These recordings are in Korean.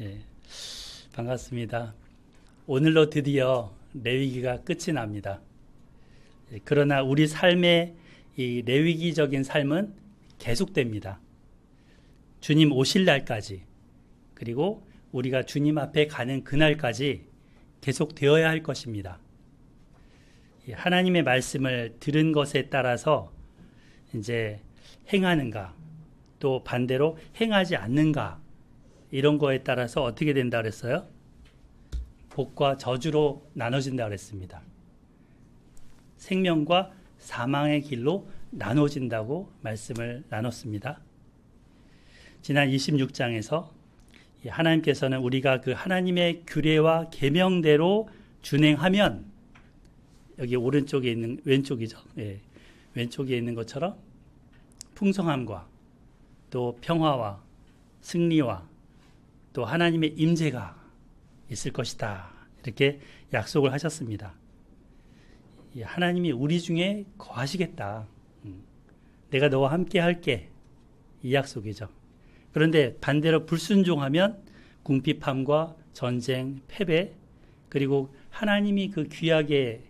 예, 반갑습니다. 오늘로 드디어 레위기가 끝이 납니다. 그러나 우리 삶의 이 레위기적인 삶은 계속됩니다. 주님 오실 날까지, 그리고 우리가 주님 앞에 가는 그날까지 계속되어야 할 것입니다. 하나님의 말씀을 들은 것에 따라서 이제 행하는가, 또 반대로 행하지 않는가, 이런 거에 따라서 어떻게 된다 그랬어요? 복과 저주로 나눠진다 그랬습니다. 생명과 사망의 길로 나눠진다고 말씀을 나눴습니다. 지난 26장에서 하나님께서는 우리가 그 하나님의 규례와 계명대로 준행하면, 여기 오른쪽에 있는, 왼쪽이죠. 예, 왼쪽에 있는 것처럼 풍성함과 또 평화와 승리와 또 하나님의 임재가 있을 것이다, 이렇게 약속을 하셨습니다. 하나님이 우리 중에 거하시겠다, 내가 너와 함께 할게, 이 약속이죠. 그런데 반대로 불순종하면 궁핍함과 전쟁, 패배, 그리고 하나님이 그 귀하게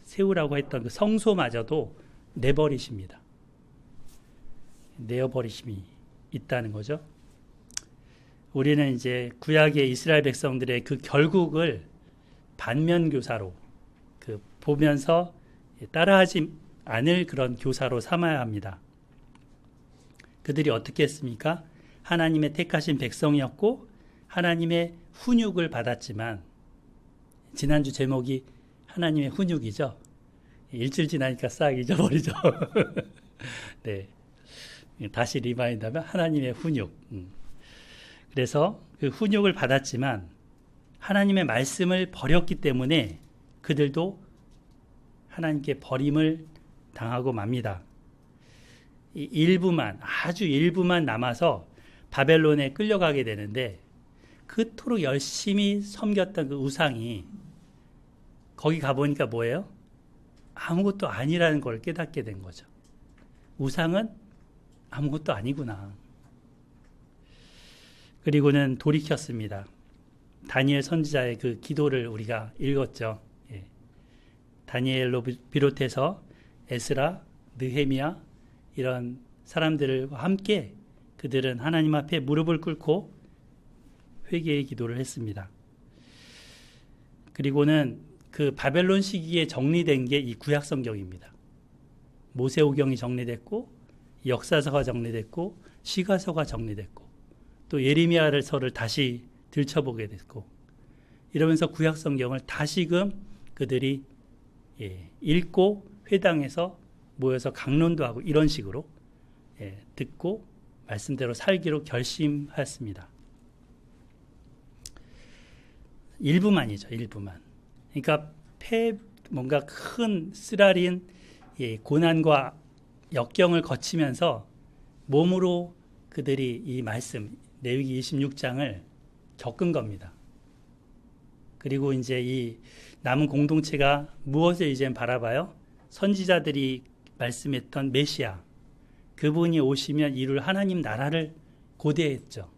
세우라고 했던 그 성소마저도 내버리십니다. 내어버리심이 있다는 거죠. 우리는 이제 구약의 이스라엘 백성들의 그 결국을 반면교사로, 그 보면서 따라하지 않을 그런 교사로 삼아야 합니다. 그들이 어떻게 했습니까? 하나님의 택하신 백성이었고 하나님의 훈육을 받았지만, 지난주 제목이 하나님의 훈육이죠. 일주일 지나니까 싹 잊어버리죠. 네, 다시 리마인드하면 하나님의 훈육. 그래서 그 훈육을 받았지만 하나님의 말씀을 버렸기 때문에 그들도 하나님께 버림을 당하고 맙니다. 일부만, 아주 일부만 남아서 바벨론에 끌려가게 되는데, 그토록 열심히 섬겼던 그 우상이 거기 가보니까 뭐예요? 아무것도 아니라는 걸 깨닫게 된 거죠. 우상은 아무것도 아니구나. 그리고는 돌이켰습니다. 다니엘 선지자의 그 기도를 우리가 읽었죠. 예. 다니엘로 비롯해서 에스라, 느헤미야, 이런 사람들과 함께 그들은 하나님 앞에 무릎을 꿇고 회개의 기도를 했습니다. 그리고는 그 바벨론 시기에 정리된 게 이 구약 성경입니다. 모세오경이 정리됐고, 역사서가 정리됐고, 시가서가 정리됐고, 또 예레미야서를 다시 들춰보게 됐고, 이러면서 구약 성경을 다시금 그들이 읽고 회당에서 모여서 강론도 하고 이런 식으로 듣고 말씀대로 살기로 결심하였습니다. 일부만이죠, 일부만. 그러니까 뭔가 큰 쓰라린 고난과 역경을 거치면서 몸으로 그들이 이 말씀, 레위기 26장을 겪은 겁니다. 그리고 이제 이 남은 공동체가 무엇을 이제 바라봐요? 선지자들이 말씀했던 메시아, 그분이 오시면 이룰 하나님 나라를 고대했죠.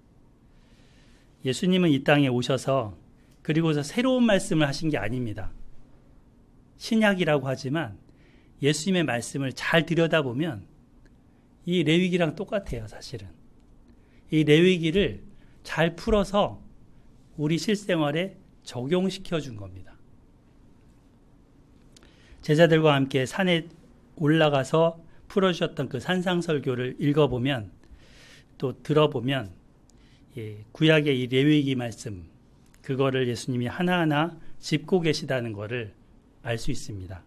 예수님은 이 땅에 오셔서 그리고서 새로운 말씀을 하신 게 아닙니다. 신약이라고 하지만 예수님의 말씀을 잘 들여다보면 이 레위기랑 똑같아요, 사실은. 이 레위기를 잘 풀어서 우리 실생활에 적용시켜 준 겁니다. 제자들과 함께 산에 올라가서 풀어주셨던 그 산상설교를 읽어보면, 또 들어보면 구약의 이 레위기 말씀, 그거를 예수님이 하나하나 짚고 계시다는 것을 알 수 있습니다.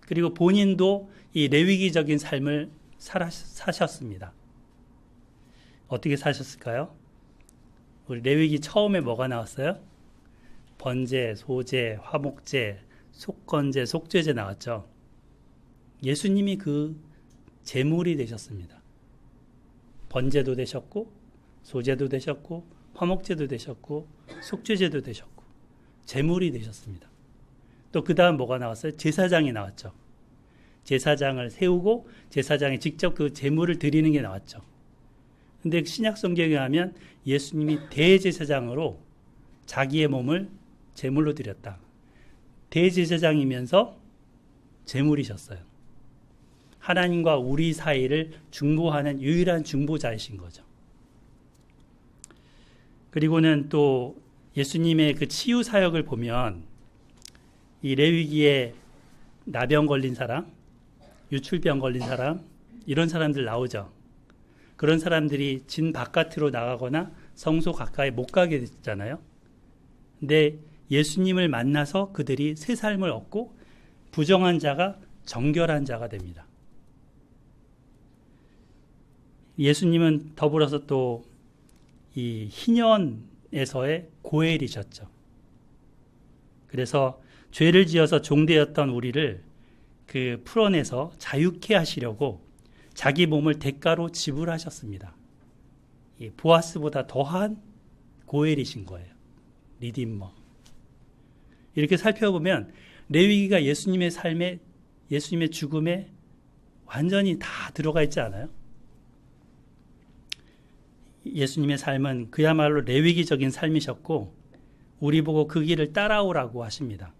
그리고 본인도 이 레위기적인 삶을 사셨습니다. 어떻게 사셨을까요? 우리 레위기 처음에 뭐가 나왔어요? 번제, 소제, 화목제, 속건제, 속죄제 나왔죠. 예수님이 그 제물이 되셨습니다. 번제도 되셨고, 소제도 되셨고, 화목제도 되셨고, 속죄제도 되셨고, 제물이 되셨습니다. 또 그 다음 뭐가 나왔어요? 제사장이 나왔죠. 제사장을 세우고 제사장이 직접 그 제물을 드리는 게 나왔죠. 근데 신약 성경에 하면 예수님이 대제사장으로 자기의 몸을 제물로 드렸다. 대제사장이면서 제물이셨어요. 하나님과 우리 사이를 중보하는 유일한 중보자이신 거죠. 그리고는 또 예수님의 그 치유 사역을 보면 이 레위기에 나병 걸린 사람, 유출병 걸린 사람, 이런 사람들 나오죠. 그런 사람들이 진 바깥으로 나가거나 성소 가까이 못 가게 됐잖아요. 근데 예수님을 만나서 그들이 새 삶을 얻고 부정한 자가 정결한 자가 됩니다. 예수님은 더불어서 또 이 희년에서의 고엘이셨죠. 그래서 죄를 지어서 종되었던 우리를 그 풀어내서 자유케 하시려고 자기 몸을 대가로 지불하셨습니다. 이 보아스보다 더한 고엘이신 거예요. 리디머. 이렇게 살펴보면 레위기가 예수님의 삶에, 예수님의 죽음에 완전히 다 들어가 있지 않아요? 예수님의 삶은 그야말로 레위기적인 삶이셨고 우리 보고 그 길을 따라오라고 하십니다.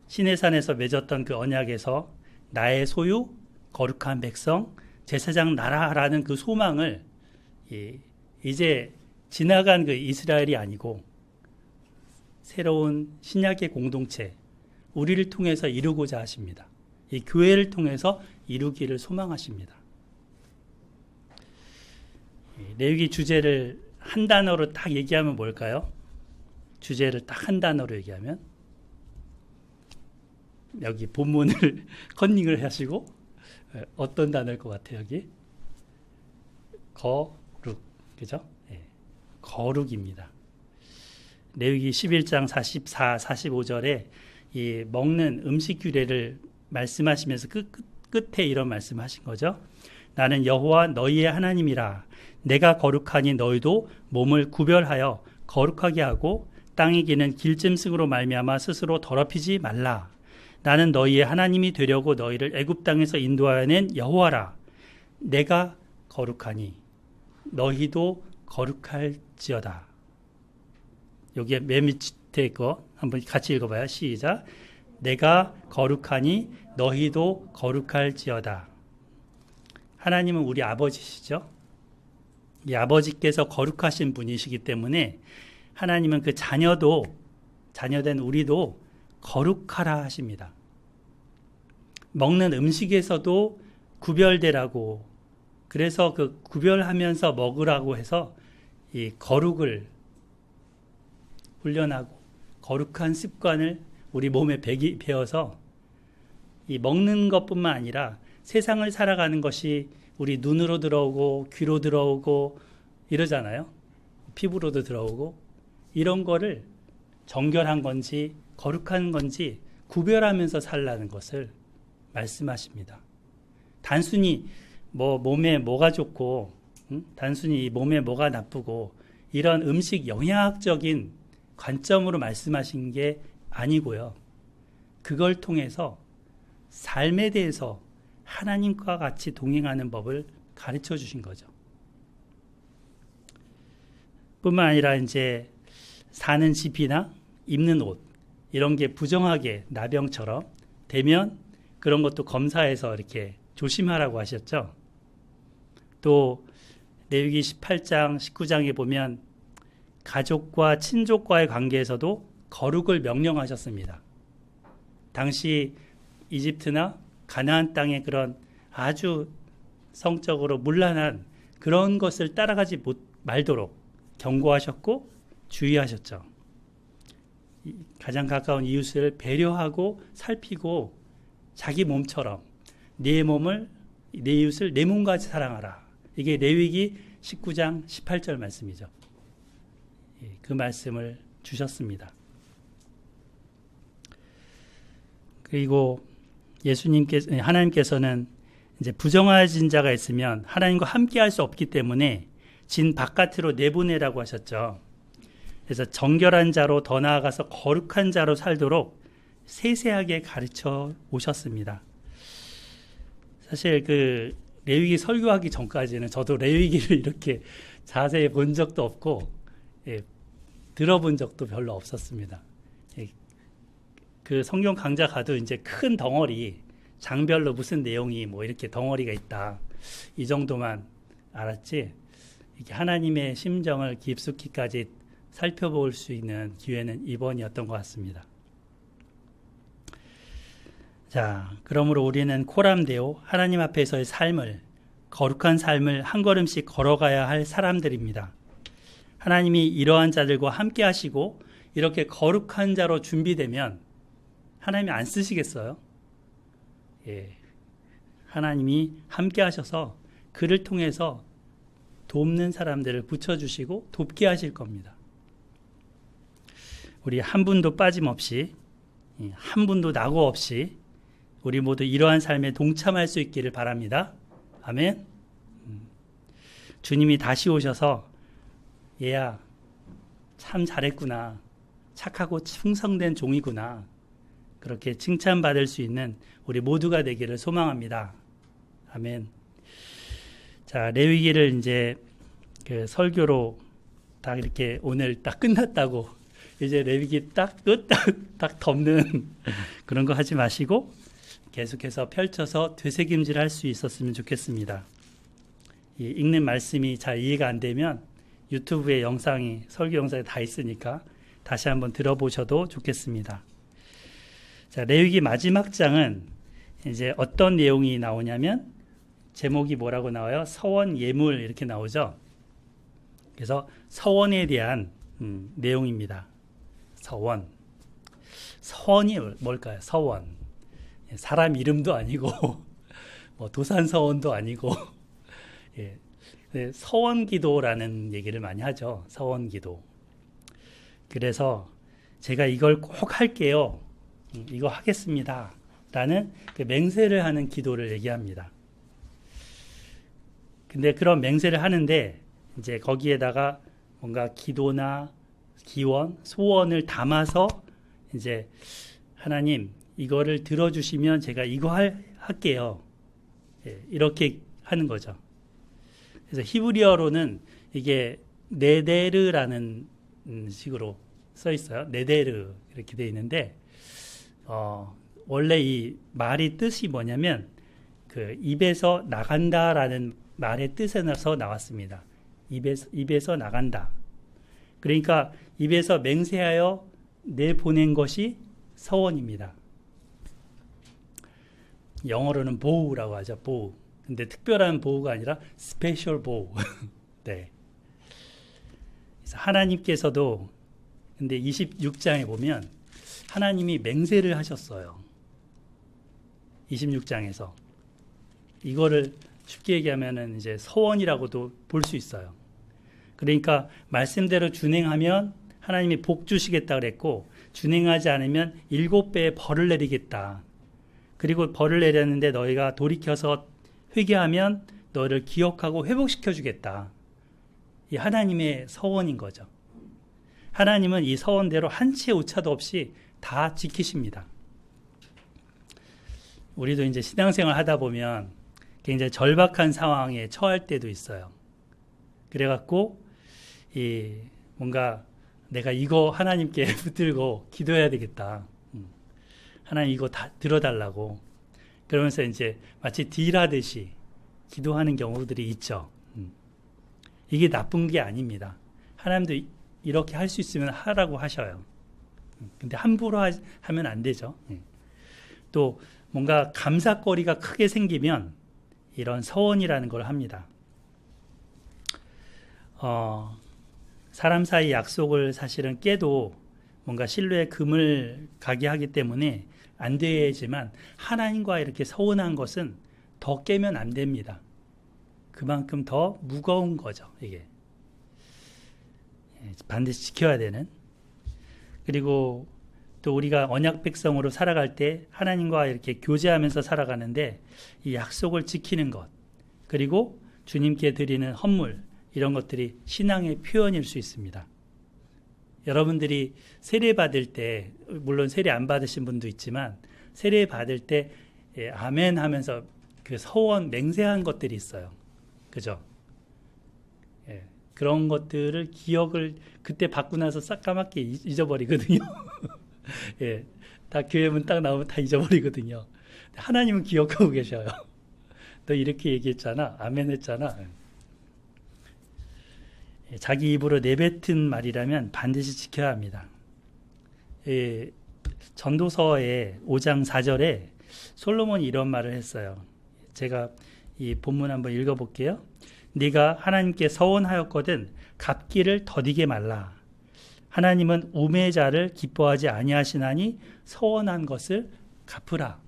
시내산에서 맺었던 그 언약에서 나의 소유, 거룩한 백성, 제사장 나라라는 그 소망을 이제 지나간 그 이스라엘이 아니고 새로운 신약의 공동체, 우리를 통해서 이루고자 하십니다. 이 교회를 통해서 이루기를 소망하십니다. 레위기 주제를 한 단어로 딱 얘기하면 뭘까요? 주제를 딱 한 단어로 얘기하면 여기 본문을 컨닝을 하시고 어떤 단어일 것 같아요? 여기 거룩, 그죠? 네. 거룩입니다. 레위기 11장 44, 45절에 이 먹는 음식 규례를 말씀하시면서 끝에 이런 말씀하신 거죠. 나는 여호와 너희의 하나님이라. 내가 거룩하니 너희도 몸을 구별하여 거룩하게 하고 땅에 기는 길짐승으로 말미암아 스스로 더럽히지 말라. 나는 너희의 하나님이 되려고 너희를 애굽 땅에서 인도하여 낸 여호와라. 내가 거룩하니 너희도 거룩할지어다. 여기에 맨 밑에 거 한번 같이 읽어봐요. 시작. 내가 거룩하니 너희도 거룩할지어다. 하나님은 우리 아버지시죠. 이 아버지께서 거룩하신 분이시기 때문에 하나님은 그 자녀된 우리도 거룩하라 하십니다. 먹는 음식에서도 구별되라고, 그래서 그 구별하면서 먹으라고 해서 이 거룩을 훈련하고 거룩한 습관을 우리 몸에 배어서 이 먹는 것뿐만 아니라 세상을 살아가는 것이 우리 눈으로 들어오고 귀로 들어오고 이러잖아요. 피부로도 들어오고 이런 거를 정결한 건지 거룩한 건지 구별하면서 살라는 것을 말씀하십니다. 단순히 뭐 몸에 뭐가 좋고 단순히 몸에 뭐가 나쁘고 이런 음식 영양학적인 관점으로 말씀하신 게 아니고요. 그걸 통해서 삶에 대해서 하나님과 같이 동행하는 법을 가르쳐 주신 거죠. 뿐만 아니라 이제 사는 집이나 입는 옷 이런 게 부정하게 나병처럼 되면 그런 것도 검사해서 이렇게 조심하라고 하셨죠. 또 레위기 18장 19장에 보면 가족과 친족과의 관계에서도 거룩을 명령하셨습니다. 당시 이집트나 가나안 땅의 그런 아주 성적으로 문란한 그런 것을 따라가지 말도록 경고하셨고 주의하셨죠. 가장 가까운 이웃을 배려하고 살피고 자기 몸처럼 내 이웃을 내 몸같이 사랑하라. 이게 레위기 19장 18절 말씀이죠. 그 말씀을 주셨습니다. 그리고 하나님께서는 이제 부정하신 자가 있으면 하나님과 함께 할 수 없기 때문에 진 바깥으로 내보내라고 하셨죠. 그래서 정결한 자로 더 나아가서 거룩한 자로 살도록 세세하게 가르쳐 오셨습니다. 사실 그 레위기 설교하기 전까지는 저도 레위기를 이렇게 자세히 본 적도 없고 들어본 적도 별로 없었습니다. 그 성경 강좌 가도 이제 큰 덩어리, 장별로 무슨 내용이 뭐 이렇게 덩어리가 있다, 이 정도만 알았지, 이렇게 하나님의 심정을 깊숙이까지 살펴볼 수 있는 기회는 이번이었던 것 같습니다. 자, 그러므로 우리는 코람데오, 하나님 앞에서의 삶을, 거룩한 삶을 한 걸음씩 걸어가야 할 사람들입니다. 하나님이 이러한 자들과 함께 하시고 이렇게 거룩한 자로 준비되면 하나님이 안 쓰시겠어요? 하나님이 함께 하셔서 그를 통해서 돕는 사람들을 붙여주시고 돕게 하실 겁니다. 우리 한 분도 빠짐없이, 한 분도 낙오 없이 우리 모두 이러한 삶에 동참할 수 있기를 바랍니다. 아멘. 주님이 다시 오셔서 얘야 참 잘했구나, 착하고 충성된 종이구나, 그렇게 칭찬받을 수 있는 우리 모두가 되기를 소망합니다. 아멘. 자, 레위기를 이제 그 설교로 딱 이렇게 오늘 딱 끝났다고 이제 레위기 딱 덮는 그런 거 하지 마시고 계속해서 펼쳐서 되새김질 할 수 있었으면 좋겠습니다. 읽는 말씀이 잘 이해가 안 되면 유튜브에 영상이, 설교 영상이 다 있으니까 다시 한번 들어보셔도 좋겠습니다. 자, 레위기 마지막 장은 이제 어떤 내용이 나오냐면 제목이 뭐라고 나와요? 서원 예물 이렇게 나오죠. 그래서 서원에 대한 내용입니다. 서원이 뭘까요? 서원. 사람 이름도 아니고 뭐 도산서원도 아니고 서원기도라는 얘기를 많이 하죠. 서원기도. 그래서 제가 이걸 꼭 할게요, 이거 하겠습니다 라는 그 맹세를 하는 기도를 얘기합니다. 근데 그런 맹세를 하는데 이제 거기에다가 뭔가 기도나 기원, 소원을 담아서 이제 하나님 이거를 들어주시면 제가 이거 할게요, 이렇게 하는 거죠. 그래서 히브리어로는 이게 네데르라는 식으로 써 있어요. 네데르 이렇게 돼 있는데 원래 이 말이 뜻이 뭐냐면 그 입에서 나간다라는 말의 뜻에서 나왔습니다. 입에서 나간다. 그러니까 입에서 맹세하여 내보낸 것이 서원입니다. 영어로는 보우라고 하죠. 보우. 근데 특별한 보우가 아니라 스페셜 보우. 네. 그래서 하나님께서도 근데 26장에 보면 하나님이 맹세를 하셨어요. 26장에서 이거를 쉽게 얘기하면은 이제 서원이라고도 볼 수 있어요. 그러니까 말씀대로 준행하면 하나님이 복 주시겠다 그랬고, 준행하지 않으면 7배의 벌을 내리겠다. 그리고 벌을 내렸는데 너희가 돌이켜서 회개하면 너를 기억하고 회복시켜 주겠다. 이 하나님의 서원인 거죠. 하나님은 이 서원대로 한치의 오차도 없이 다 지키십니다. 우리도 이제 신앙생활 하다 보면 굉장히 절박한 상황에 처할 때도 있어요. 그래갖고 뭔가 내가 이거 하나님께 붙들고 기도해야 되겠다. 하나님 이거 다 들어달라고. 그러면서 이제 마치 딜하듯이 기도하는 경우들이 있죠. 이게 나쁜 게 아닙니다. 하나님도 이렇게 할 수 있으면 하라고 하셔요. 근데 함부로 하면 안 되죠. 또 뭔가 감사거리가 크게 생기면 이런 서원이라는 걸 합니다. 사람 사이 약속을 사실은 깨도 뭔가 신뢰의 금을 가게 하기 때문에 안 되지만 하나님과 이렇게 서운한 것은 더 깨면 안 됩니다. 그만큼 더 무거운 거죠, 이게. 반드시 지켜야 되는. 그리고 또 우리가 언약 백성으로 살아갈 때 하나님과 이렇게 교제하면서 살아가는데 이 약속을 지키는 것, 그리고 주님께 드리는 헌물, 이런 것들이 신앙의 표현일 수 있습니다. 여러분들이 세례 받을 때, 물론 세례 안 받으신 분도 있지만 세례 받을 때 아멘 하면서 그 서원 맹세한 것들이 있어요. 그죠? 예, 그런 것들을 기억을 그때 받고 나서 싹 까맣게 잊어버리거든요. 예, 다 교회 문 딱 나오면 다 잊어버리거든요. 하나님은 기억하고 계셔요. 너 이렇게 얘기했잖아. 아멘 했잖아. 예, 자기 입으로 내뱉은 말이라면 반드시 지켜야 합니다. 예, 전도서의 5장 4절에 솔로몬이 이런 말을 했어요. 제가 이 본문 한번 읽어볼게요. 네가 하나님께 서원하였거든 갚기를 더디게 말라. 하나님은 우매자를 기뻐하지 아니하시나니 서원한 것을 갚으라.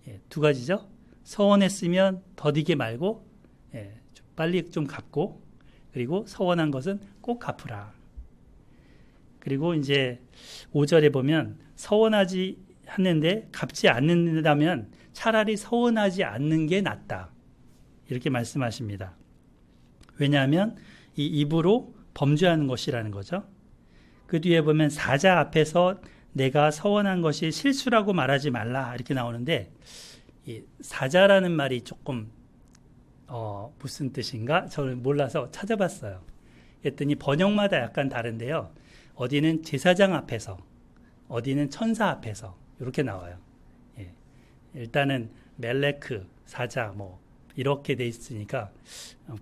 예, 두 가지죠. 서원했으면 더디게 말고 좀 빨리 좀 갚고, 그리고 서원한 것은 꼭 갚으라. 그리고 이제 5절에 보면 서원하지 않는데 갚지 않는다면 차라리 서원하지 않는 게 낫다. 이렇게 말씀하십니다. 왜냐하면 이 입으로 범죄하는 것이라는 거죠. 그 뒤에 보면 사자 앞에서 내가 서원한 것이 실수라고 말하지 말라 이렇게 나오는데, 이 사자라는 말이 조금 무슨 뜻인가 저는 몰라서 찾아봤어요. 그랬더니 번역마다 약간 다른데요. 어디는 제사장 앞에서, 어디는 천사 앞에서 이렇게 나와요. 예. 일단은 멜레크, 사자 뭐 이렇게 돼 있으니까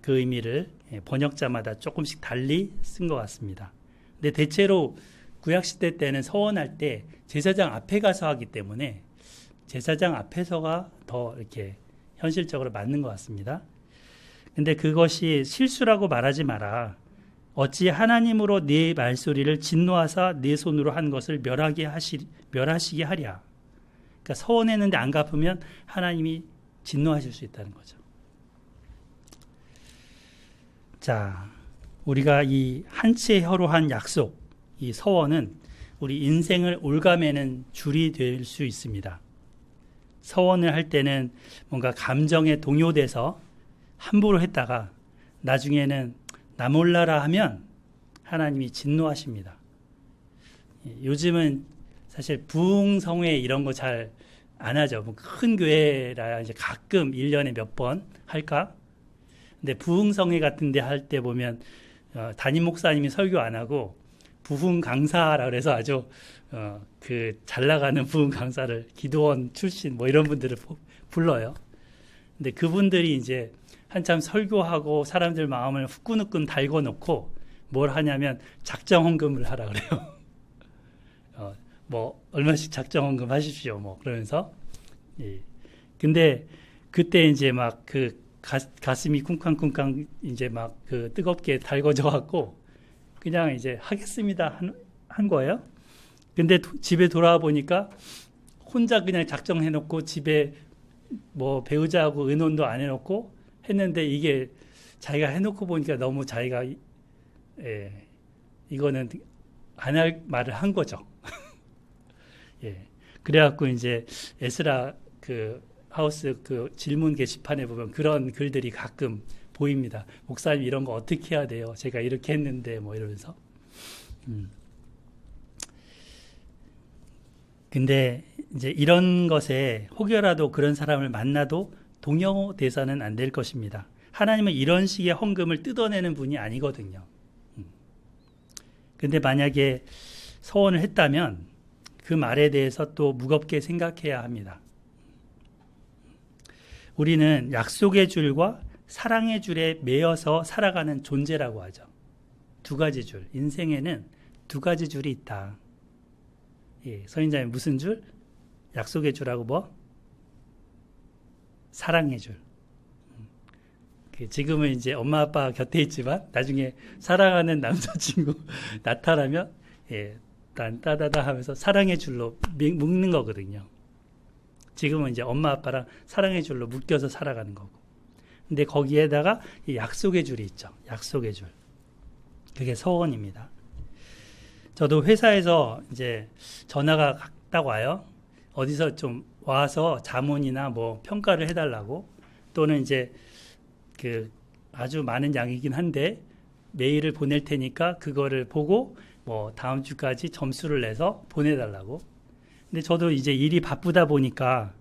그 의미를 번역자마다 조금씩 달리 쓴 것 같습니다. 근데 대체로 구약시대 때는 서원할 때 제사장 앞에 가서 하기 때문에 제사장 앞에서가 더 이렇게 현실적으로 맞는 것 같습니다. 근데 그것이 실수라고 말하지 마라. 어찌 하나님으로 네 말소리를 진노하사 네 손으로 한 것을 멸하시게 하랴. 그러니까 서원했는데 안 갚으면 하나님이 진노하실 수 있다는 거죠. 자, 우리가 이 한치의 혀로 한 약속, 이 서원은 우리 인생을 올가매는 줄이 될 수 있습니다. 서원을 할 때는 뭔가 감정에 동요돼서 함부로 했다가 나중에는 나 몰라라 하면 하나님이 진노하십니다. 요즘은 사실 부흥성회 이런 거 잘 안 하죠. 뭐 큰 교회라 이제 가끔 1년에 몇 번 할까? 근데 부흥성회 같은 데 할 때 보면 담임 목사님이 설교 안 하고 부흥 강사라 그래서 아주 그 잘 나가는 부흥 강사를 기도원 출신 뭐 이런 분들을 불러요. 근데 그분들이 이제 한참 설교하고 사람들 마음을 후끈후끈 달궈 놓고 뭘 하냐면 작정 헌금을 하라 그래요. 뭐 얼마씩 작정 헌금 하십시오. 뭐 그러면서. 예. 근데 그때 이제 막 그 가슴이 쿵쾅쿵쾅 이제 막 그 뜨겁게 달궈져 갖고 그냥 이제 하겠습니다 한 거예요. 근데 집에 돌아와 보니까 혼자 그냥 작정해 놓고 집에 뭐 배우자하고 의논도 안 해놓고 했는데 이게 자기가 해놓고 보니까 너무 자기가 이거는 안 할 말을 한 거죠. 예. 그래갖고 이제 에스라 그 하우스 그 질문 게시판에 보면 그런 글들이 가끔 보입니다. 목사님 이런 거 어떻게 해야 돼요? 제가 이렇게 했는데 뭐 이러면서. 근데 이제 이런 것에 혹여라도 그런 사람을 만나도 동요돼서는 안 될 것입니다. 하나님은 이런 식의 헌금을 뜯어내는 분이 아니거든요. 근데 만약에 서원을 했다면 그 말에 대해서 또 무겁게 생각해야 합니다. 우리는 약속의 줄과 사랑의 줄에 매여서 살아가는 존재라고 하죠. 두 가지 줄. 인생에는 두 가지 줄이 있다. 예, 선인장님 무슨 줄? 약속의 줄하고 뭐? 사랑의 줄. 지금은 이제 엄마 아빠 곁에 있지만 나중에 사랑하는 남자친구 나타나면 난 따다다 하면서 사랑의 줄로 묶는 거거든요. 지금은 이제 엄마 아빠랑 사랑의 줄로 묶여서 살아가는 거고. 근데 거기에다가 이 약속의 줄이 있죠. 약속의 줄. 그게 서원입니다. 저도 회사에서 이제 전화가 딱 와요. 어디서 좀 와서 자문이나 뭐 평가를 해달라고, 또는 이제 그 아주 많은 양이긴 한데 메일을 보낼 테니까 그거를 보고 뭐 다음 주까지 점수를 내서 보내달라고. 근데 저도 이제 일이 바쁘다 보니까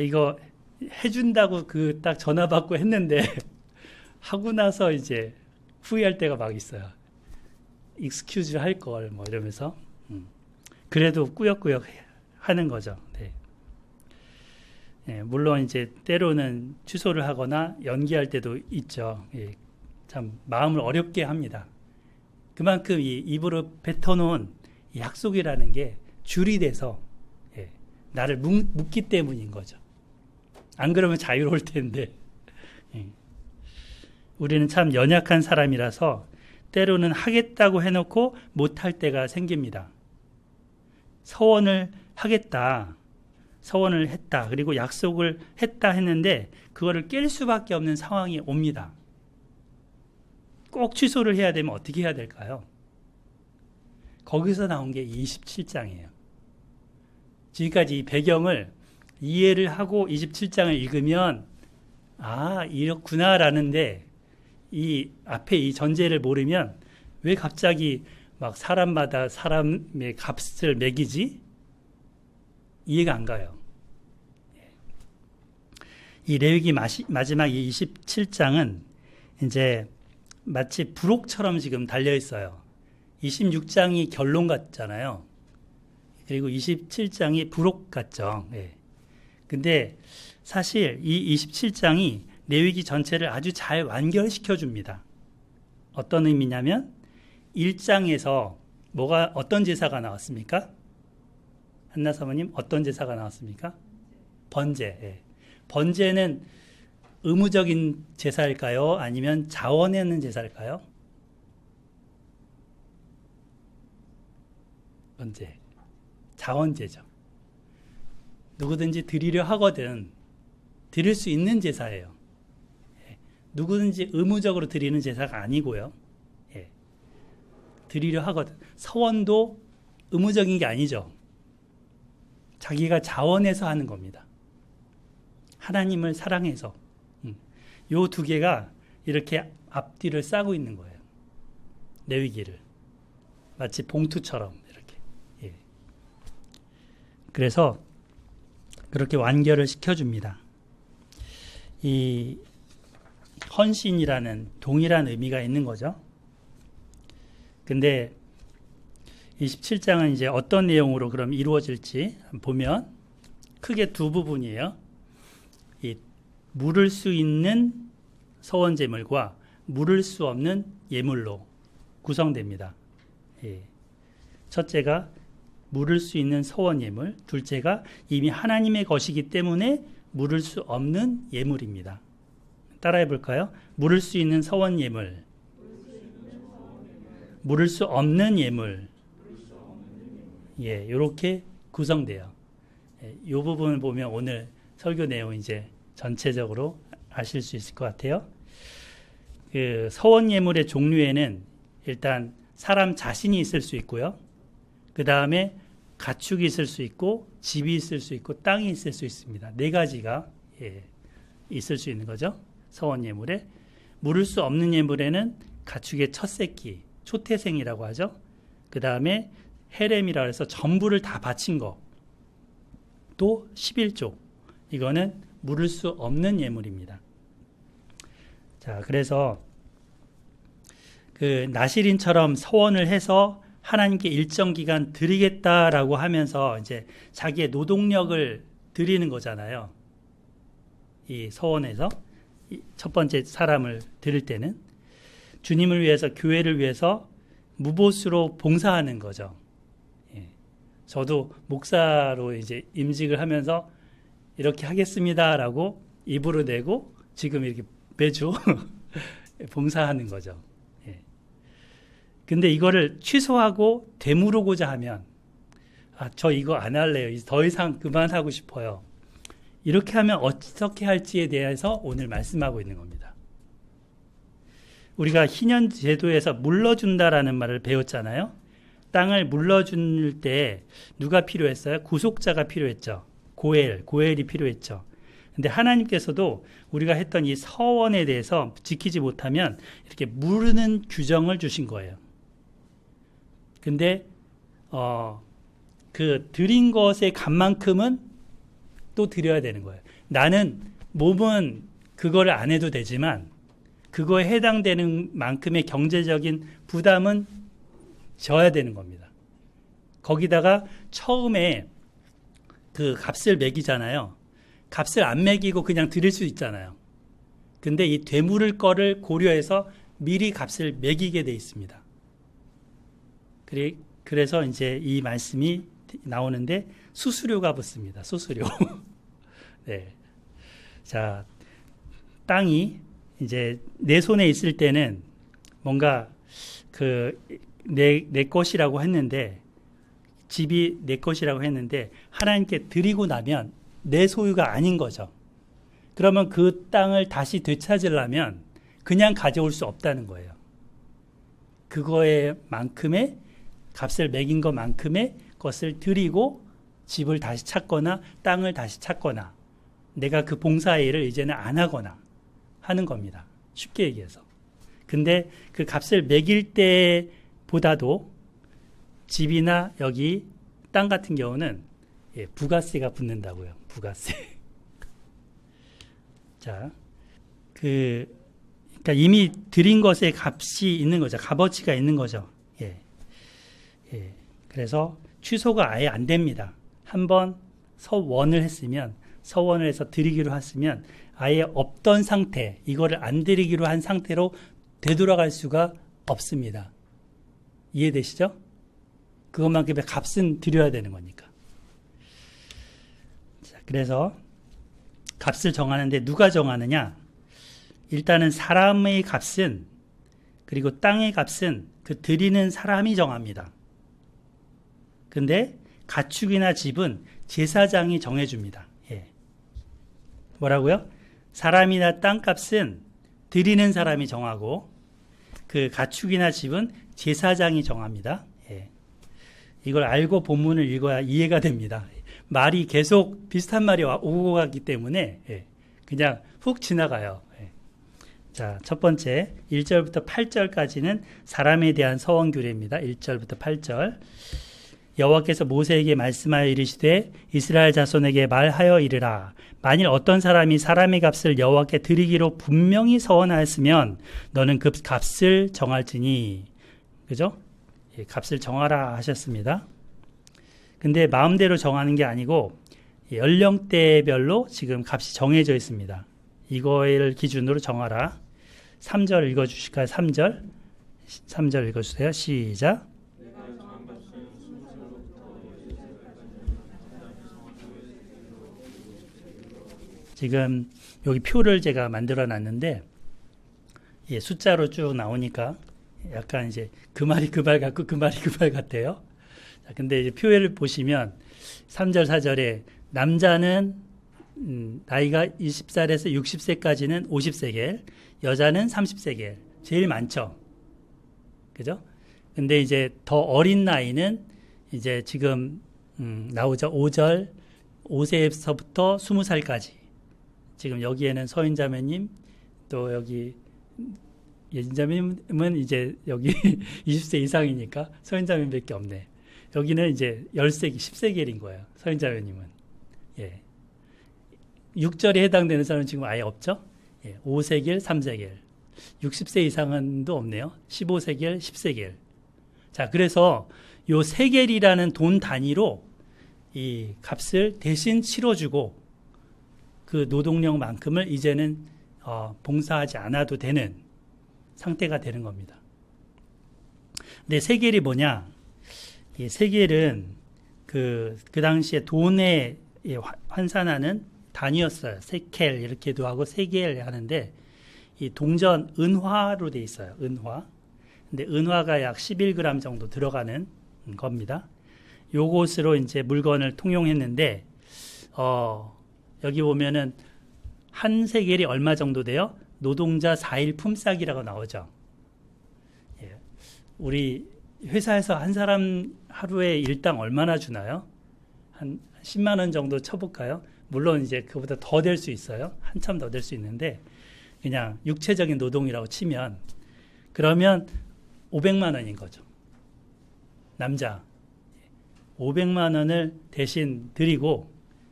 이거 해준다고 그 딱 전화 받고 했는데 하고 나서 이제 후회할 때가 막 있어요. 익스큐즈 할 걸 뭐 이러면서 그래도 꾸역꾸역 하는 거죠. 네. 예, 물론 이제 때로는 취소를 하거나 연기할 때도 있죠. 예, 참 마음을 어렵게 합니다. 그만큼 이 입으로 뱉어놓은 약속이라는 게 줄이 돼서 나를 묶기 때문인 거죠. 안 그러면 자유로울 텐데. 우리는 참 연약한 사람이라서 때로는 하겠다고 해놓고 못할 때가 생깁니다. 서원을 하겠다, 서원을 했다, 그리고 약속을 했다 했는데 그거를 깰 수밖에 없는 상황이 옵니다. 꼭 취소를 해야 되면 어떻게 해야 될까요? 거기서 나온 게 27장이에요. 지금까지 이 배경을 이해를 하고 27장을 읽으면 이렇구나라는데 이 앞에 이 전제를 모르면 왜 갑자기 막 사람마다 사람의 값을 매기지? 이해가 안 가요. 이 레위기 마지막 이 27장은 이제 마치 부록처럼 지금 달려 있어요. 26장이 결론 같잖아요. 그리고 27장이 부록 같죠. 근데 사실 이 27장이 레위기 전체를 아주 잘 완결시켜 줍니다. 어떤 의미냐면 1장에서 어떤 제사가 나왔습니까? 한나 사모님, 어떤 제사가 나왔습니까? 번제. 번제는 의무적인 제사일까요? 아니면 자원하는 제사일까요? 번제. 자원제죠. 누구든지 드리려 하거든 드릴 수 있는 제사예요. 누구든지 의무적으로 드리는 제사가 아니고요. 드리려 하거든. 서원도 의무적인 게 아니죠. 자기가 자원해서 하는 겁니다. 하나님을 사랑해서. 요 두 개가 이렇게 앞뒤를 싸고 있는 거예요. 레위기를. 마치 봉투처럼 이렇게. 그래서 그렇게 완결을 시켜줍니다. 이 헌신이라는 동일한 의미가 있는 거죠. 근데 27장은 이제 어떤 내용으로 그럼 이루어질지 보면 크게 두 부분이에요. 이 물을 수 있는 서원제물과 물을 수 없는 예물로 구성됩니다. 첫째가 물을 수 있는 서원예물, 둘째가 이미 하나님의 것이기 때문에 물을 수 없는 예물입니다. 따라해 볼까요? 물을 수 있는 서원예물, 물을 수 없는 예물. 이렇게 구성돼요. 이 부분을 보면 오늘 설교 내용 이제 전체적으로 아실 수 있을 것 같아요. 그 서원예물의 종류에는 일단 사람 자신이 있을 수 있고요. 그 다음에 가축이 있을 수 있고 집이 있을 수 있고 땅이 있을 수 있습니다. 네 가지가 있을 수 있는 거죠. 서원예물에. 물을 수 없는 예물에는 가축의 첫 새끼, 초태생이라고 하죠. 그 다음에 헤렘이라고 해서 전부를 다 바친 거. 또 11조. 이거는 물을 수 없는 예물입니다. 자, 그래서 그 나실인처럼 서원을 해서 하나님께 일정 기간 드리겠다라고 하면서 이제 자기의 노동력을 드리는 거잖아요. 이 서원에서 첫 번째 사람을 드릴 때는 주님을 위해서, 교회를 위해서 무보수로 봉사하는 거죠. 저도 목사로 이제 임직을 하면서 이렇게 하겠습니다라고 입으로 내고 지금 이렇게 매주 봉사하는 거죠. 근데 이거를 취소하고 되물어보자 하면 저 이거 안 할래요. 더 이상 그만하고 싶어요. 이렇게 하면 어떻게 할지에 대해서 오늘 말씀하고 있는 겁니다. 우리가 희년 제도에서 물러준다라는 말을 배웠잖아요. 땅을 물러줄 때 누가 필요했어요? 구속자가 필요했죠. 고엘이 필요했죠. 근데 하나님께서도 우리가 했던 이 서원에 대해서 지키지 못하면 이렇게 무르는 규정을 주신 거예요. 근데 그 드린 것의 값만큼은 또 드려야 되는 거예요. 나는 몸은 그거를 안 해도 되지만 그거에 해당되는 만큼의 경제적인 부담은 져야 되는 겁니다. 거기다가 처음에 그 값을 매기잖아요. 값을 안 매기고 그냥 드릴 수 있잖아요. 근데 이 되물을 거를 고려해서 미리 값을 매기게 돼 있습니다. 그래서 이제 이 말씀이 나오는데 수수료가 붙습니다. 수수료. 네. 자, 땅이 이제 내 손에 있을 때는 뭔가 내 것이라고 했는데, 집이 내 것이라고 했는데 하나님께 드리고 나면 내 소유가 아닌 거죠. 그러면 그 땅을 다시 되찾으려면 그냥 가져올 수 없다는 거예요. 그거에 만큼의 값을 매긴 것만큼의 것을 드리고 집을 다시 찾거나 땅을 다시 찾거나 내가 그 봉사의 일을 이제는 안 하거나 하는 겁니다. 쉽게 얘기해서. 근데 그 값을 매길 때보다도 집이나 여기 땅 같은 경우는 부가세가 붙는다고요. 부가세. 자, 그러니까 이미 드린 것에 값이 있는 거죠. 값어치가 있는 거죠. 그래서 취소가 아예 안 됩니다. 한번 서원을 했으면, 서원을 해서 드리기로 했으면 아예 없던 상태, 이거를 안 드리기로 한 상태로 되돌아갈 수가 없습니다. 이해되시죠? 그것만큼의 값은 드려야 되는 거니까. 자, 그래서 값을 정하는데 누가 정하느냐? 일단은 사람의 값은, 그리고 땅의 값은 그 드리는 사람이 정합니다. 근데 가축이나 집은 제사장이 정해줍니다. 뭐라고요? 사람이나 땅 값은 드리는 사람이 정하고 그 가축이나 집은 제사장이 정합니다. 이걸 알고 본문을 읽어야 이해가 됩니다. 말이 계속 비슷한 말이 오고 가기 때문에 그냥 훅 지나가요. 자, 첫 번째 1절부터 8절까지는 사람에 대한 서원 규례입니다. 1절부터 8절. 여호와께서 모세에게 말씀하여 이르시되 이스라엘 자손에게 말하여 이르라. 만일 어떤 사람이 사람의 값을 여호와께 드리기로 분명히 서원하였으면 너는 그 값을 정할지니. 그죠? 값을 정하라 하셨습니다. 근데 마음대로 정하는 게 아니고 연령대별로 지금 값이 정해져 있습니다. 이거를 기준으로 정하라. 3절 읽어주실까요? 3절 읽어주세요. 시작. 지금 여기 표를 제가 만들어 놨는데 숫자로 쭉 나오니까 약간 이제 그 말이 그 말 같고 그 말이 그 말 같아요. 자, 근데 이제 표를 보시면 3절, 4절에 남자는 나이가 20살에서 60세까지는 50세겔, 여자는 30세겔. 제일 많죠. 그죠? 근데 이제 더 어린 나이는 이제 지금 나오죠. 5절, 5세에서부터 20살까지. 지금 여기에는 서인자매님, 또 여기 예진자매님은 이제 여기 20세 이상이니까 서인자매님밖에 없네. 여기는 이제 10세기, 10세겔인 거예요. 서인자매님은. 6절에 해당되는 사람은 지금 아예 없죠. 5세겔, 3세겔. 60세 이상은도 없네요. 15세겔, 10세겔. 자, 그래서 요 세겔이라는 돈 단위로 이 값을 대신 치러주고 그 노동력만큼을 이제는 봉사하지 않아도 되는 상태가 되는 겁니다. 근데 세겔이 뭐냐? 이 세겔은 그 당시에 돈에 환산하는 단위였어요. 세켈 이렇게도 하고 세겔 하는데 이 동전 은화로 돼 있어요. 은화. 근데 은화가 약 11g 정도 들어가는 겁니다. 요것으로 이제 물건을 통용했는데 여기 보면은 한 세겔이 얼마 정도 돼요? 노동자 4일 품삯이라고 나오죠. 우리 회사에서 한 사람 하루에 일당 얼마나 주나요? 한 10만 원 정도 쳐볼까요? 물론 이제 그보다 더 될 수 있어요. 한참 더 될 수 있는데 그냥 육체적인 노동이라고 치면 그러면 500만 원인 거죠. 남자 500만 원을 대신 드리고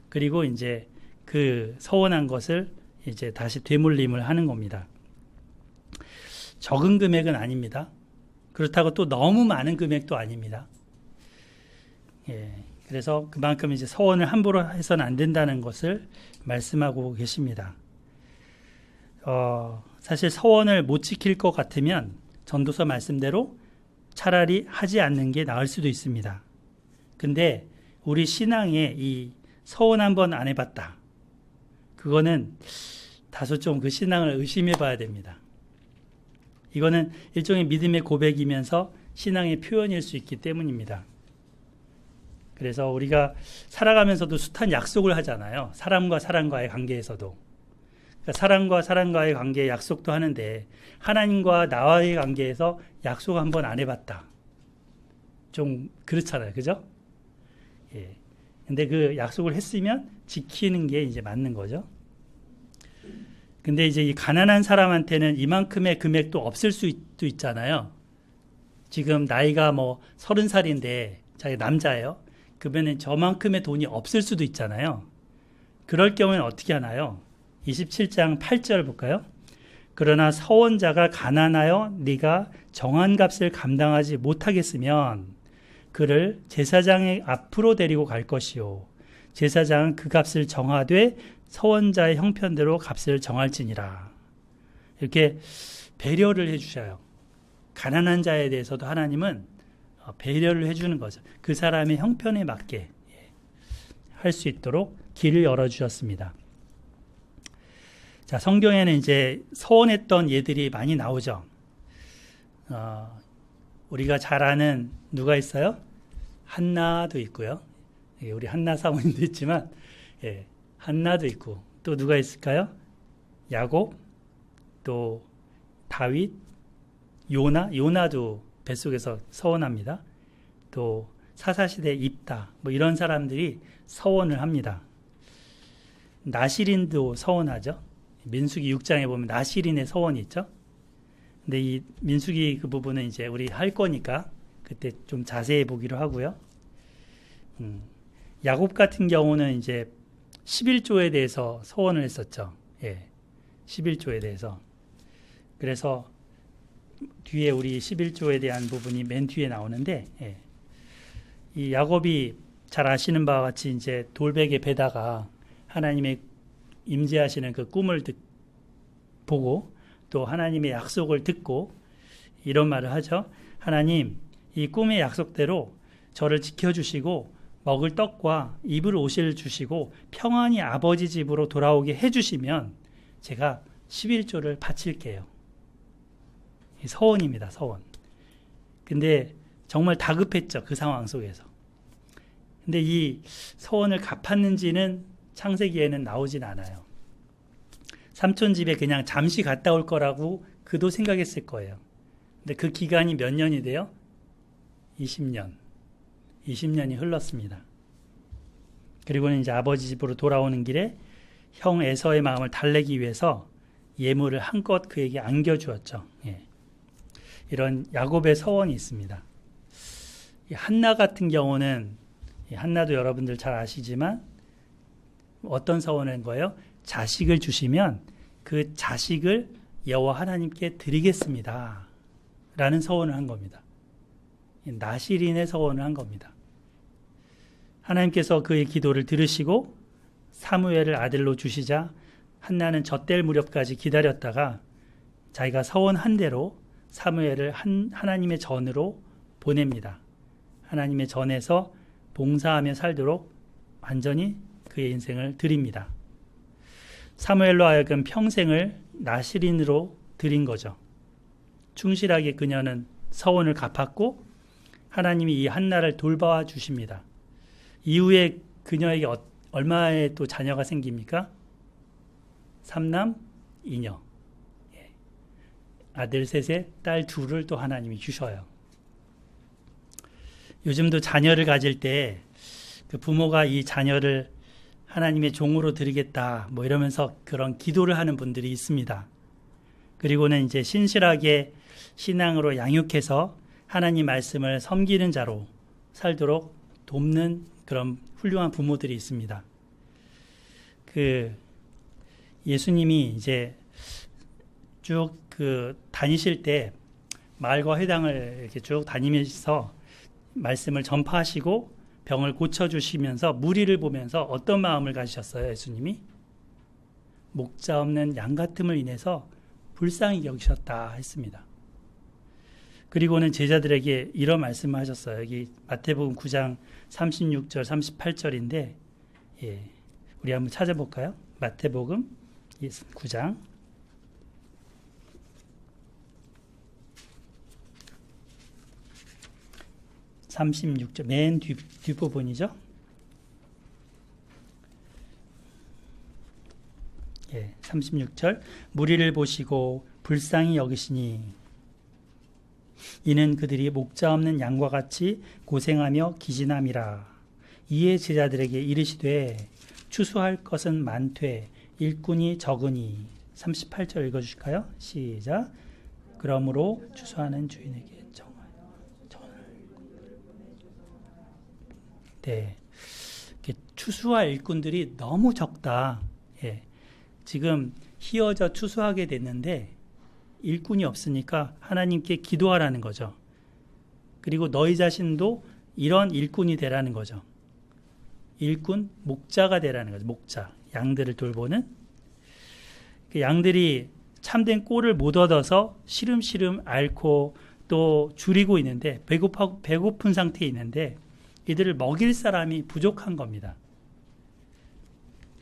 그리고 이제 그 서원한 것을 이제 다시 되물림을 하는 겁니다. 적은 금액은 아닙니다. 그렇다고 또 너무 많은 금액도 아닙니다. 예, 그래서 그만큼 이제 서원을 함부로 해서는 안 된다는 것을 말씀하고 계십니다. 사실 서원을 못 지킬 것 같으면 전도서 말씀대로 차라리 하지 않는 게 나을 수도 있습니다. 근데 우리 신앙에 이 서원 한번 안 해봤다. 그거는 다소 좀 그 신앙을 의심해 봐야 됩니다. 이거는 일종의 믿음의 고백이면서 신앙의 표현일 수 있기 때문입니다. 그래서 우리가 살아가면서도 숱한 약속을 하잖아요. 사람과 사람과의 관계에서도. 그러니까 사람과 사람과의 관계에 약속도 하는데 하나님과 나와의 관계에서 약속 한번 안 해봤다. 좀 그렇잖아요. 그죠? 예. 근데 그 약속을 했으면 지키는 게 이제 맞는 거죠. 근데 이제 이 가난한 사람한테는 이만큼의 금액도 없을 수도 있잖아요. 지금 나이가 뭐 30살인데 자기 남자예요. 그러면 저만큼의 돈이 없을 수도 있잖아요. 그럴 경우에는 어떻게 하나요? 27장 8절 볼까요? 그러나 서원자가 가난하여 네가 정한 값을 감당하지 못하겠으면 그를 제사장의 앞으로 데리고 갈 것이요. 제사장은 그 값을 정하되 서원자의 형편대로 값을 정할지니라. 이렇게 배려를 해주셔요. 가난한 자에 대해서도 하나님은 배려를 해주는 거죠. 그 사람의 형편에 맞게 할 수 있도록 길을 열어주셨습니다. 자, 성경에는 이제 서원했던 예들이 많이 나오죠. 우리가 잘 아는 누가 있어요? 한나도 있고요. 우리 한나 사모님도 있지만, 예, 한나도 있고, 또 누가 있을까요? 야곱, 또 다윗, 요나도 뱃속에서 서원합니다. 또 사사시대 입다, 뭐 이런 사람들이 서원을 합니다. 나시린도 서원하죠. 민수기 6장에 보면 나시린의 서원이 있죠. 근데 이 민수기 그 부분은 이제 우리 할 거니까 그때 좀 자세히 보기로 하고요. 야곱 같은 경우는 이제 11조에 대해서 서원을 했었죠. 예. 11조에 대해서. 그래서 뒤에 우리 11조에 대한 부분이 맨 뒤에 나오는데, 예. 이 야곱이 잘 아시는 바와 같이 이제 돌베개 베다가 하나님의 임재하시는 그 꿈을 보고 또 하나님의 약속을 듣고 이런 말을 하죠. 하나님, 이 꿈의 약속대로 저를 지켜주시고 먹을 떡과 입을 옷을 주시고 평안히 아버지 집으로 돌아오게 해주시면 제가 11조를 바칠게요. 서원입니다. 서원. 근데 정말 다급했죠. 그 상황 속에서. 근데 이 서원을 갚았는지는 창세기에는 나오진 않아요. 삼촌 집에 그냥 잠시 갔다 올 거라고 그도 생각했을 거예요. 근데 그 기간이 몇 년이 돼요? 20년. 20년이 흘렀습니다. 그리고는 이제 아버지 집으로 돌아오는 길에 형 에서의 마음을 달래기 위해서 예물을 한껏 그에게 안겨주었죠. 예. 이런 야곱의 서원이 있습니다. 이 한나 같은 경우는 한나도 여러분들 잘 아시지만 어떤 서원을 한 거예요? 자식을 주시면 그 자식을 여호와 하나님께 드리겠습니다. 라는 서원을 한 겁니다. 나시린의 서원을 한 겁니다. 하나님께서 그의 기도를 들으시고 사무엘을 아들로 주시자 한나는 젖될 무렵까지 기다렸다가 자기가 서원한 대로 사무엘을 하나님의 전으로 보냅니다. 하나님의 전에서 봉사하며 살도록 완전히 그의 인생을 드립니다. 사무엘로 하여금 평생을 나시린으로 드린 거죠. 충실하게 그녀는 서원을 갚았고 하나님이 이 한나를 돌봐 주십니다. 이후에 그녀에게 얼마의 또 자녀가 생깁니까? 3남 2녀. 아들 셋에 딸 둘을 또 하나님이 주셔요. 요즘도 자녀를 가질 때 그 부모가 이 자녀를 하나님의 종으로 드리겠다 뭐 이러면서 그런 기도를 하는 분들이 있습니다. 그리고는 이제 신실하게 신앙으로 양육해서 하나님 말씀을 섬기는 자로 살도록 돕는 그런 훌륭한 부모들이 있습니다. 예수님이 이제 쭉 다니실 때 마을과 회당을 이렇게 쭉 다니면서 말씀을 전파하시고 병을 고쳐주시면서 무리를 보면서 어떤 마음을 가지셨어요? 예수님이 목자 없는 양 같음을 인해서 불쌍히 여기셨다 했습니다. 그리고는 제자들에게 이런 말씀을 하셨어요. 여기 마태복음 9장 36절 38절인데 우리 한번 찾아볼까요? 마태복음 9장 36절 맨 뒷부분이죠. 36절 무리를 보시고 불쌍히 여기시니 이는 그들이 목자 없는 양과 같이 고생하며 기진함이라. 이에 제자들에게 이르시되 추수할 것은 많되 일꾼이 적으니. 38절 읽어주실까요? 시작. 그러므로 추수하는 주인에게 추수할 일꾼들이 너무 적다. 지금 희어져 추수하게 됐는데 일꾼이 없으니까 하나님께 기도하라는 거죠. 그리고 너희 자신도 이런 일꾼이 되라는 거죠. 일꾼, 목자가 되라는 거죠. 목자, 양들을 돌보는. 양들이 참된 꼴을 못 얻어서 시름시름 앓고 또 줄이고 있는데 배고픈 상태에 있는데 이들을 먹일 사람이 부족한 겁니다.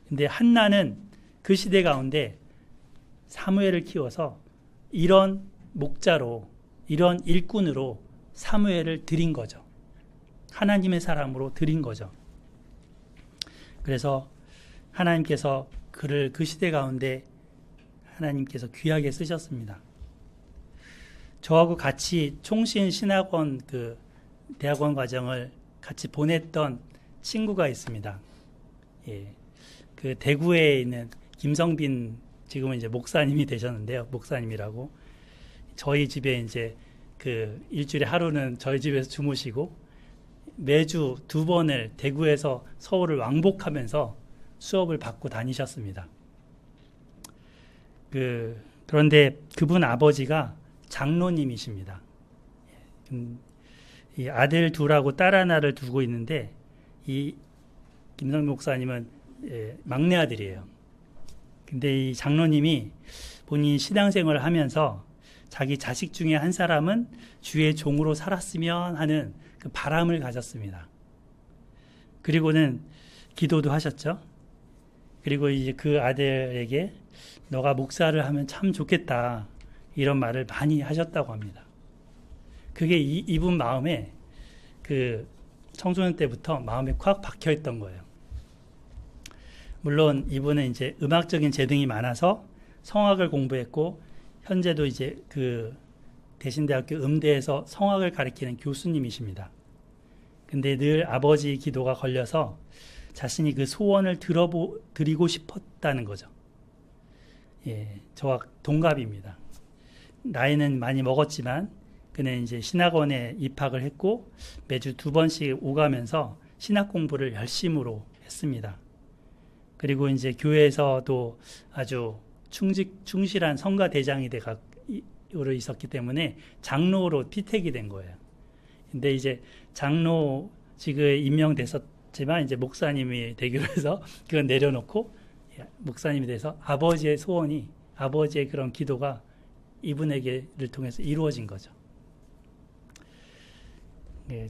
근데 한나는 그 시대 가운데 사무엘을 키워서 이런 목자로, 이런 일꾼으로 사무엘을 드린 거죠. 하나님의 사람으로 드린 거죠. 그래서 하나님께서 그를 그 시대 가운데 하나님께서 귀하게 쓰셨습니다. 저하고 같이 총신 신학원 대학원 과정을 같이 보냈던 친구가 있습니다. 그 대구에 있는 김성빈, 지금은 이제 목사님이 되셨는데요. 목사님이라고. 저희 집에 이제 일주일에 하루는 저희 집에서 주무시고 매주 2번을 대구에서 서울을 왕복하면서 수업을 받고 다니셨습니다. 그런데 그분 아버지가 장로님이십니다. 이 아들 둘하고 딸 하나를 두고 있는데 이 김성빈 목사님은 막내 아들이에요. 근데 이 장로님이 본인이 신앙생활을 하면서 자기 자식 중에 한 사람은 주의 종으로 살았으면 하는 그 바람을 가졌습니다. 그리고는 기도도 하셨죠. 그리고 이제 그 아들에게 너가 목사를 하면 참 좋겠다 이런 말을 많이 하셨다고 합니다. 그게 이분 마음에 청소년 때부터 마음에 콱 박혀 있던 거예요. 물론 이분은 이제 음악적인 재능이 많아서 성악을 공부했고 현재도 이제 대신대학교 음대에서 성악을 가르치는 교수님이십니다. 근데 늘 아버지 기도가 걸려서 자신이 그 소원을 드리고 싶었다는 거죠. 저와 동갑입니다. 나이는 많이 먹었지만 그는 이제 신학원에 입학을 했고 매주 2번씩 오가면서 신학 공부를 열심으로 했습니다. 그리고 이제 교회에서도 아주 충실한 성가대장이 되어 있었기 때문에 장로로 피택이 된 거예요. 근데 이제 장로직에 임명됐었지만 이제 목사님이 되기로 해서 그건 내려놓고 목사님이 돼서 아버지의 소원이, 아버지의 그런 기도가 이분에게를 통해서 이루어진 거죠.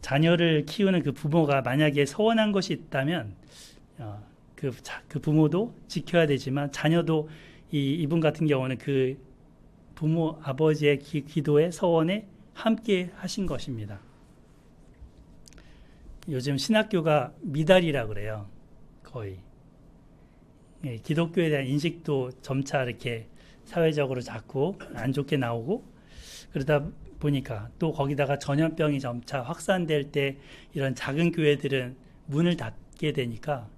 자녀를 키우는 그 부모가 만약에 서원한 것이 있다면 그 부모도 지켜야 되지만 자녀도 이분 같은 경우는 그 부모 아버지의 기도의 서원에 함께 하신 것입니다. 요즘 신학교가 미달이라 그래요. 거의. 기독교에 대한 인식도 점차 이렇게 사회적으로 자꾸 안 좋게 나오고 그러다 보니까 또 거기다가 전염병이 점차 확산될 때 이런 작은 교회들은 문을 닫게 되니까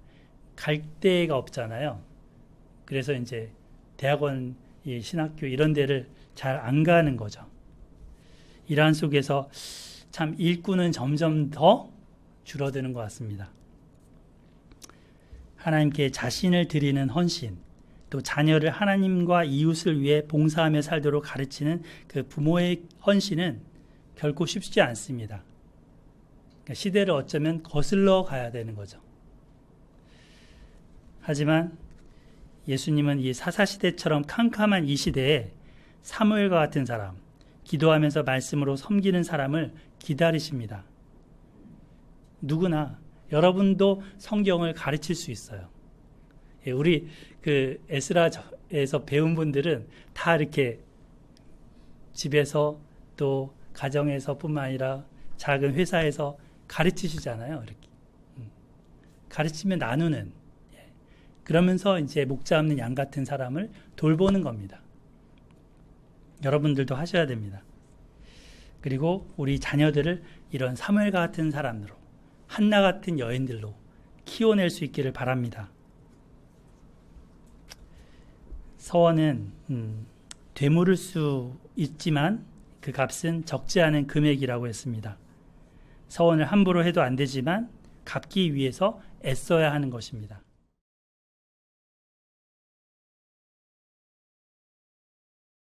갈 데가 없잖아요. 그래서 이제 대학원, 신학교 이런 데를 잘 안 가는 거죠. 이러한 속에서 참 일꾼은 점점 더 줄어드는 것 같습니다. 하나님께 자신을 드리는 헌신, 또 자녀를 하나님과 이웃을 위해 봉사하며 살도록 가르치는 그 부모의 헌신은 결코 쉽지 않습니다. 그러니까 시대를 어쩌면 거슬러 가야 되는 거죠. 하지만 예수님은 이 사사시대처럼 캄캄한 이 시대에 사무엘과 같은 사람, 기도하면서 말씀으로 섬기는 사람을 기다리십니다. 누구나 여러분도 성경을 가르칠 수 있어요. 우리 그 에스라에서 배운 분들은 다 이렇게 집에서 또 가정에서 뿐만 아니라 작은 회사에서 가르치시잖아요. 이렇게 가르치며 나누는, 그러면서 이제 목자 없는 양 같은 사람을 돌보는 겁니다. 여러분들도 하셔야 됩니다. 그리고 우리 자녀들을 이런 사무엘 같은 사람으로, 한나 같은 여인들로 키워낼 수 있기를 바랍니다. 서원은 되물을 수 있지만 그 값은 적지 않은 금액이라고 했습니다. 서원을 함부로 해도 안 되지만 갚기 위해서 애써야 하는 것입니다.